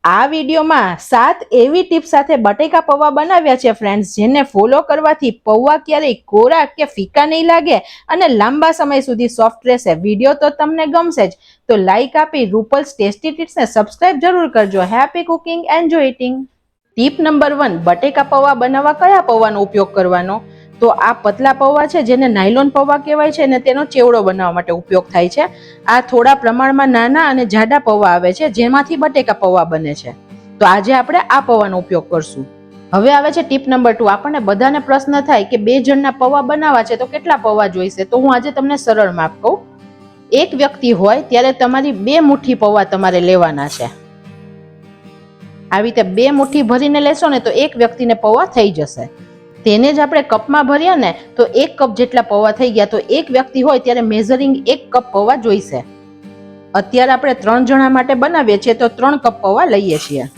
આ વિડીયોમાં 7 એવી ટિપ્સ સાથે બટેકા પૌવા બનાવ્યા છે ફ્રેન્ડ્સ, જેને ફોલો કરવાથી પૌવા ક્યારેય કોરા કે ફીકા નહીં લાગે અને લાંબા સમય સુધી સોફ્ટ રહેશે. વિડીયો તો તમને ગમશે જ, તો લાઈક આપી રૂપલ્સ ટેસ્ટી ટિપ્સને સબસ્ક્રાઇબ જરૂર કરજો. Happy cooking, enjoy eating. Tip number 1, બટેકા પૌવા બનાવવા કયા પૌવાનો ઉપયોગ કરવાનો? તો આ પતલા પૌવા છે, જેને નાયલોન પૌવા કહેવાય છે, અને તેનો ચેવડો બનાવવા માટે ઉપયોગ થાય છે. આ થોડા પ્રમાણમાં નાના અને જાડા પૌવા આવે છે, જેમાંથી બટેકા પૌવા બને છે. તો આજે આપણે આ પૌવાનો ઉપયોગ કરશું. હવે આવે છે ટીપ નંબર 2. આપણને બધાને પ્રશ્ન થાય કે 2 જણના પૌવા બનાવવા છે તો કેટલા પૌવા જોઈશે? તો હું આજે તમને સરળ માપ કહું. એક વ્યક્તિ હોય ત્યારે તમારી 2 મુઠ્ઠી પૌવા તમારે લેવાના છે. આવી રીતે 2 મુઠ્ઠી ભરીને લેશો ને તો એક વ્યક્તિને પૌવા થઈ જશે. તેને જ આપણે કપમાં ભર્યા ને તો 1 કપ જેટલા પૌવા થઈ ગયા. તો એક વ્યક્તિ હોય ત્યારે મેઝરિંગ 1 કપ પૌવા જોઈશે. અત્યારે આપણે 3 જણા માટે બનાવીએ છીએ તો 3 કપ પૌવા લઈએ છીએ.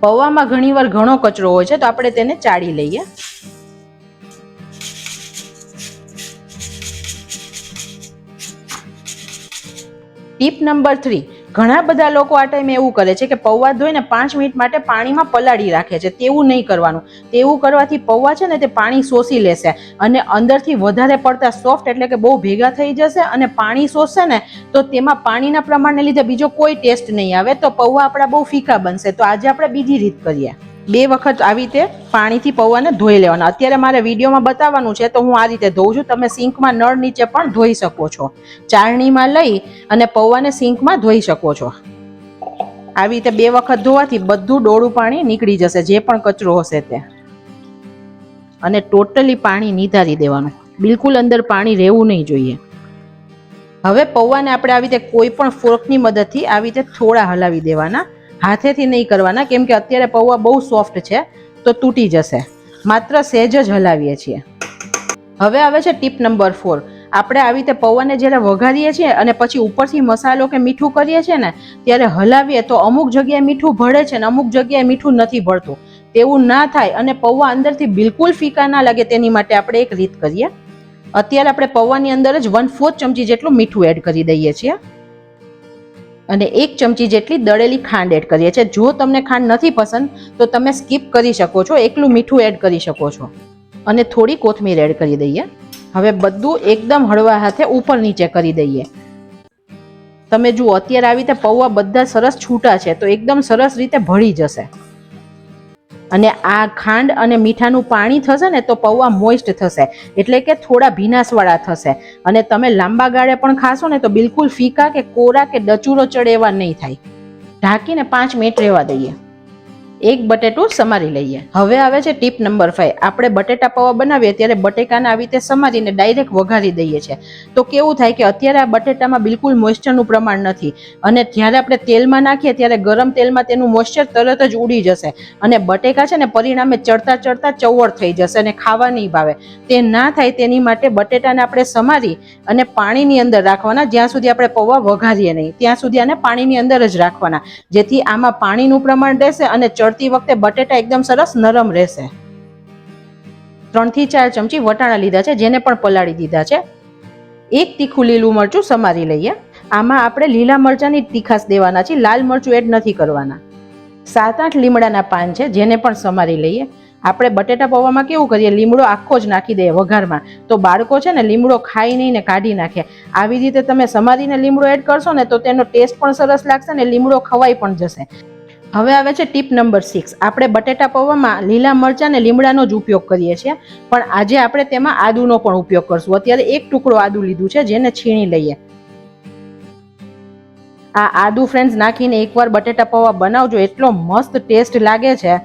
પૌવામાં ઘણીવાર ઘણો કચરો હોય છે, તો આપણે તેને ચાળી લઈએ. ટીપ નંબર 3, ઘણા બધા લોકો આ ટાઈમે એવું કરે છે કે પૌવા ધોઈને 5 મિનિટ માટે પાણીમાં પલાળી રાખે છે. તેવું નહીં કરવાનું. તેવું કરવાથી પૌવા છે ને તે પાણી શોષી લેશે અને અંદરથી વધારે પડતા સોફ્ટ, એટલે કે બહુ ભેગા થઈ જશે અને પાણી શોષશે ને તો તેમાં પાણીના પ્રમાણને લીધે બીજો કોઈ ટેસ્ટ નહીં આવે, તો પૌવા આપણા બહુ ફીકા બનશે. તો આજે આપણે બીજી રીત કરીએ. 2 વખત આવી રીતે પાણીથી પૌવાને ધોઈ લેવાના. અત્યારે મારે વિડીયોમાં બતાવવાનું છે તો હું આ રીતે ધોઉં છું. તમે સિંકમાં નળ નીચે પણ ધોઈ શકો છો. ચાળણીમાં લઈ અને પૌવાને સિંકમાં ધોઈ શકો છો. આવી રીતે 2 વખત ધોવાથી બધું ડોળું પાણી નીકળી જશે, જે પણ કચરો હશે તે. અને ટોટલી પાણી નિતારી દેવાનું. બિલકુલ અંદર પાણી રહેવું નહીં જોઈએ. હવે પૌવાને આપણે આવી રીતે કોઈ પણ ફોર્કની મદદથી આવી રીતે થોડા હલાવી દેવાના. હાથેથી નહીં કરવાના, કેમ કે અત્યારે પૌવા બહુ સોફ્ટ છે તો તૂટી જશે. માત્ર સહેજ જ હલાવીએ છીએ. હવે આવે છે ટીપ નંબર 4. આપણે આવી રીતે પૌવાને જ્યારે વઘારીએ છીએ અને પછી ઉપરથી મસાલો કે મીઠું કરીએ છીએ ને ત્યારે હલાવીએ તો અમુક જગ્યાએ મીઠું ભળે છે ને અમુક જગ્યાએ મીઠું નથી ભળતું. તેવું ના થાય અને પૌવા અંદરથી બિલકુલ ફીકા ના લાગે, તેની માટે આપણે એક રીત કરીએ. અત્યારે આપણે પૌવાની અંદર જ 1/4 ચમચી જેટલું મીઠું એડ કરી દઈએ છીએ અને 1 ચમચી જેટલી દળેલી ખાંડ એડ કરીએ છીએ. જો તમને ખાંડ નથી પસંદ તો તમે સ્કીપ કરી શકો છો, એકલું મીઠું એડ કરી શકો છો. અને થોડી કોથમીર એડ કરી દઈએ. હવે બધું એકદમ હળવા હાથે ઉપર નીચે કરી દઈએ. તમે જુઓ અત્યારે આવી રીતે પૌવા બધા સરસ છૂટા છે, તો એકદમ સરસ રીતે ભળી જશે. અને આ ખાંડ અને મીઠાનું પાણી થશે ને તો પૌવા મોઇસ્ટ થશે, એટલે કે થોડા ભીનાશવાળા થશે. અને તમે લાંબા ગાળે પણ ખાશો ને તો બિલકુલ ફીકા કે કોરા કે ડચુરો ચડે એવા નહીં થાય. ઢાંકીને 5 મિનિટ રહેવા દઈએ. એક બટેટું સમારી લઈએ. હવે આવે છે ટીપ નંબર 5. આપણે બટેટા પૌવા બનાવીએ ત્યારે બટેકાને આવી રીતે સમારીને ડાયરેક્ટ વઘારી દઈએ છીએ. તો કેવું થાય કે અત્યારે આ બટેટામાં બિલકુલ મોઇસ્ચરનું પ્રમાણ નથી અને જ્યારે આપણે તેલમાં નાખીએ ત્યારે ગરમ તેલમાં તેનું મોઇસ્ચર તરત જ ઉડી જશે અને બટેકા છે ને પરિણામે ચડતા ચડતા ચવડ થઈ જશે અને ખાવા નહીં ભાવે. તે ના થાય તેની માટે બટેટાને આપણે સમારી અને પાણીની અંદર રાખવાના. જ્યાં સુધી આપણે પૌવા વઘારીએ નહીં ત્યાં સુધી આને પાણીની અંદર જ રાખવાના, જેથી આમાં પાણીનું પ્રમાણ રહેશે અને ચડતી વખતે બટેટા એકદમ સરસ નરમ રહેશે. 3 થી 4 ચમચી વટાણા લીધા છે, જેને પણ પલાળી દીધા છે. 1 તીખું લીલું મરચું સમારી લઈએ. આમાં આપણે લીલા મરચાની તીખાશ દેવાના છે, લાલ મરચું એડ નથી કરવાના. 7-8 લીમડાના પાન છે, જેને પણ સમારી લઈએ. આપણે બટેટા પૌવામાં કેવું કરીએ, લીમડો આખો જ નાખી દઈએ વઘારમાં, તો બાળકો છે ને લીમડો ખાઈ નહીં ને કાઢી નાખે. આવી રીતે તમે સમારીને લીમડો એડ કરશો ને તો તેનો ટેસ્ટ પણ સરસ લાગશે ને લીમડો ખવાઈ પણ જશે. હવે આવે છે ટીપ નંબર 6. આપણે બટેટા પૌવામાં લીલા મરચાં ને લીમડાનો જ ઉપયોગ કરીએ છીએ, પણ આજે આપણે તેમાં આદુનો પણ ઉપયોગ કરશું. અત્યારે 1 ટુકડો આદુ લીધું છે, જેને છીણી લઈએ. આ આદુ ફ્રેન્ડ્સ નાખીને એકવાર બટેટા પૌવા બનાવજો, એટલો મસ્ત ટેસ્ટ લાગે છે.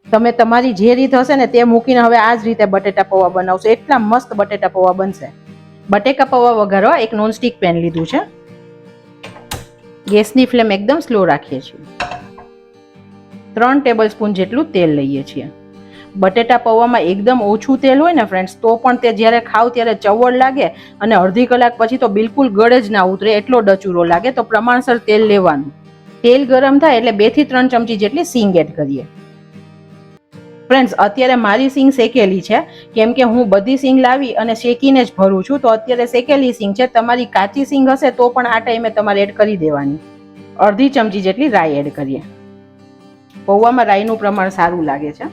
તમે તમારી જે રીત હશે ને તે મૂકીને હવે આ જ રીતે બટેટા પૌવા બનાવશો, એટલા મસ્ત બટેટા પૌવા બનશે. બટેકા પૌવા વઘારવા એક નોનસ્ટિક પેન લીધું છે. ગેસની ફ્લેમ એકદમ સ્લો રાખીએ છીએ. 3 ટેબલસ્પૂન જેટલું તેલ લઈએ છીએ. બટેટા પૌવામાં એકદમ ઓછું તેલ હોય ને ફ્રેન્ડ્સ તો પણ તે જ્યારે ખાવ ત્યારે ચવડ લાગે અને અડધી કલાક પછી તો બિલકુલ ગળે જ ના ઉતરે, એટલો ડચુરો લાગે. તો પ્રમાણસર તેલ લેવાનું. તેલ ગરમ થાય એટલે 2 થી 3 ચમચી જેટલી સિંગ એડ કરીએ. ફ્રેન્ડ્સ અત્યારે મારી સિંગ શેકેલી છે, કેમ કે હું બધી સિંગ લાવી અને શેકીને જ ભરું છું, તો અત્યારે શેકેલી સિંગ છે. તમારી કાચી સિંગ હશે તો પણ આ ટાઈમે તમારે એડ કરી દેવાની. અડધી ચમચી જેટલી રાઈ એડ કરીએ. પૌવામાં રાઈનું પ્રમાણ સારું લાગે છે.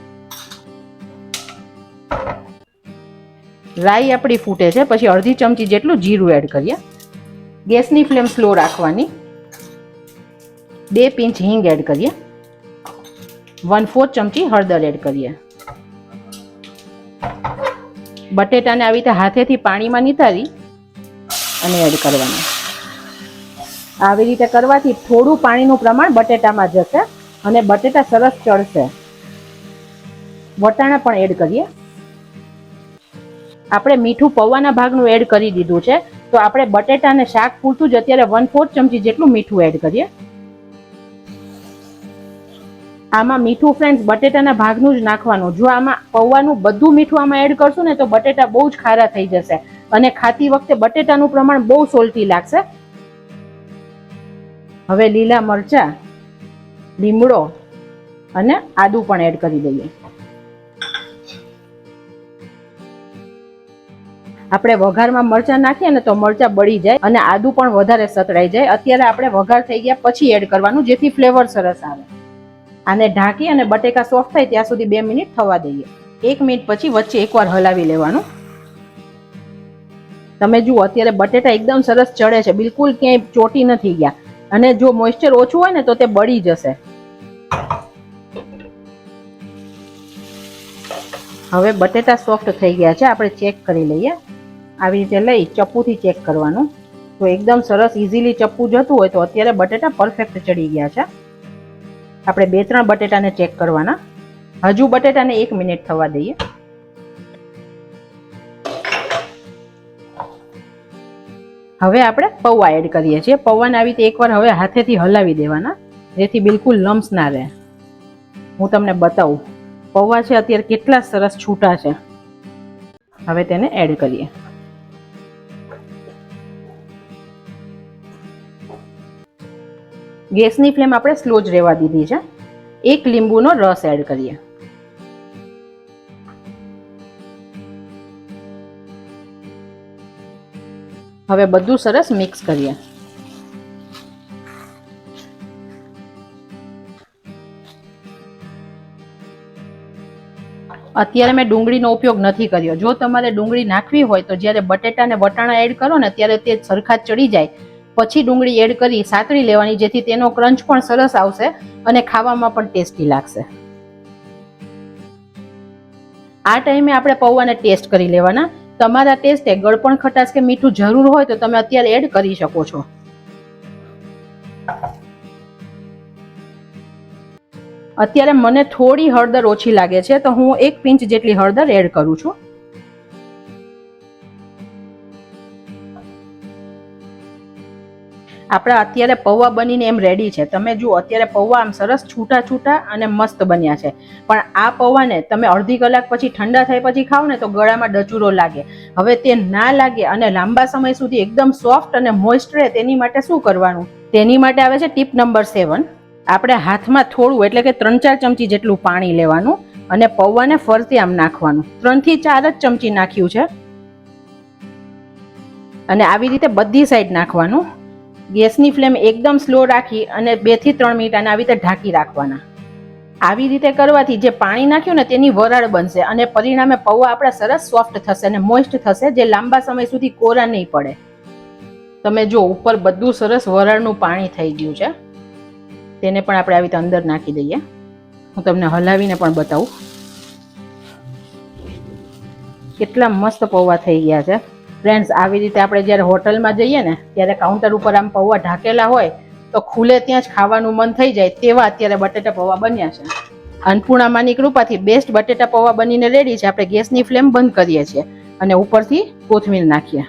રાઈ આપણી ફૂટે છે પછી અડધી ચમચી જેટલું જીરું એડ કરીએ. ગેસની ફ્લેમ સ્લો રાખવાની. 2 પિંચ હિંગ એડ કરીએ. 1/4 ચમચી હળદર એડ કરીએ. બટેટાને આવી રીતે હાથેથી પાણીમાં નિતારી અને એડ કરવાના. આવી રીતે કરવાથી થોડું પાણીનું પ્રમાણ બટેટામાં જશે અને બટેટા સરસ ચડશે. વટાણા પણ એડ કરીએ. આપણે મીઠું પૌવાના ભાગનું એડ કરી દીધું છે, તો આપણે બટેટા અને શાક પૂરતું જ અત્યારે 1/4 ચમચી જેટલું મીઠું એડ કરીએ. આમાં મીઠું ફ્રેન્ડ્સ બટેટાના ભાગનું જ નાખવાનું. જો આમાં પૌવાનું બધું મીઠું આમાં એડ કરશું ને તો બટેટા બહુ જ ખારા થઈ જશે અને ખાતી વખતે બટેટાનું પ્રમાણ બહુ સોલ્ટી લાગશે. હવે લીલા મરચાં, લીમડો અને આદુ પણ એડ કરી દઈએ. આપણે વઘારમાં મરચાં નાખીએ ને તો મરચાં બળી જાય અને આદુ પણ વધારે સતળાઈ જાય. અત્યારે આપણે વઘાર થઈ ગયા પછી એડ કરવાનું, જેથી ફ્લેવર સરસ આવે. આને ઢાંકી અને બટેકા સોફ્ટ થાય ત્યાં સુધી 2 મિનિટ થવા દઈએ. 1 મિનિટ પછી વચ્ચે એકવાર હલાવી લેવાનું. તમે જુઓ અત્યારે બટેટા એકદમ સરસ ચડે છે, બિલકુલ ક્યાંય ચોટી નથી ગયા. અને જો મોઇસ્ચર ઓછું હોય ને તો તે બળી જશે. હવે બટેટા સોફ્ટ થઈ ગયા છે, આપણે ચેક કરી લઈએ. આવી રીતે લઈ ચપ્પુથી ચેક કરવાનું. તો એકદમ સરસ ઇઝીલી ચપ્પુ જતું હોય તો અત્યારે બટેટા પરફેક્ટ ચડી ગયા છે. આપણે 2-3 બટેટાને ચેક કરવાના. હજુ બટેટાને 1 મિનિટ થવા દઈએ. હવે આપણે પૌવા એડ કરીએ છીએ. પૌવાને આવી રીતે એકવાર હવે હાથેથી હલાવી દેવાના, જેથી બિલકુલ લમ્સ ના રહે. હું તમને બતાવું પૌવા છે અત્યારે કેટલા સરસ છૂટા છે. હવે તેને એડ કરીએ. ગેસની ફ્લેમ આપણે સ્લો જ રહેવા દીધી છે. 1 લીંબુનો રસ એડ કરીએ. હવે બધું સરસ મિક્સ કરીએ. અત્યારે મેં ડુંગળીનો ઉપયોગ નથી કર્યો. જો તમારે ડુંગળી નાખવી હોય તો જ્યારે બટેટા અને વટાણા એડ કરો ને ત્યારે તે સરખા ચડી જાય પછી ડુંગળી એડ કરી સાતળી લેવાની, જેથી તેનો ક્રંચ પણ સરસ આવશે અને ખાવામાં પણ ટેસ્ટી લાગશે. આ ટાઈમે આપણે પૌવાને ટેસ્ટ કરી લેવાના. તમારા ટેસ્ટે ગળપણ, ખટાશ કે મીઠું જરૂર હોય તો તમે અત્યારે એડ કરી શકો છો. અત્યારે મને થોડી હળદર ઓછી લાગે છે તો હું 1 પિંચ જેટલી હળદર એડ કરું છું. આપણા અત્યારે પૌવા બનીને એમ રેડી છે. તમે જુઓ અત્યારે પૌવા આમ સરસ છૂટા છૂટા અને મસ્ત બન્યા છે. પણ આ પૌવાને તમે અડધી કલાક પછી ઠંડા થાય પછી ખાઓ ને તો ગળામાં ડચુરો લાગે. હવે તે ના લાગે અને લાંબા સમય સુધી એકદમ સોફ્ટ અને મોઇસ્ટ રહે તેની માટે શું કરવાનું? તેની માટે આવે છે ટીપ નંબર 7. આપણે હાથમાં થોડું એટલે કે 3-4 ચમચી જેટલું પાણી લેવાનું અને પૌવાને ફરતી આમ નાખવાનું. 3 થી 4 જ ચમચી નાખ્યું છે અને આવી રીતે બધી સાઈડ નાખવાનું. ગેસની ફ્લેમ એકદમ સ્લો રાખી અને 2 થી 3 મિનિટ આને આવી રીતે ઢાંકી રાખવાના. આવી રીતે કરવાથી જે પાણી નાખ્યું ને તેની વરાળ બનશે અને પરિણામે પૌવા આપણા સરસ સોફ્ટ થશે અને મોઇસ્ટ થશે, જે લાંબા સમય સુધી કોરા નહીં પડે. તમે જો ઉપર બધું સરસ વરાળનું પાણી થઈ ગયું છે. તેને પણ આપણે આવી રીતે અંદર નાખી દઈએ. હું તમને હલાવીને પણ બતાવું. કેટલા મસ્ત પૌવા થઈ ગયા છે ફ્રેન્ડ્સ. આવી રીતે આપણે જ્યારે હોટલમાં જઈએ ને ત્યારે કાઉન્ટર ઉપર આમ પૌવા ઢાકેલા હોય તો ખુલે ત્યાં જ ખાવાનું મન થઈ જાય તેવા અત્યારે બટેટા પૌવા બન્યા છે. અન્નપૂર્ણામાની કૃપાથી બેસ્ટ બટેટા પૌવા બનીને રેડી છે. આપણે ગેસની ફ્લેમ બંધ કરીએ છીએ અને ઉપરથી કોથમીર નાખીએ.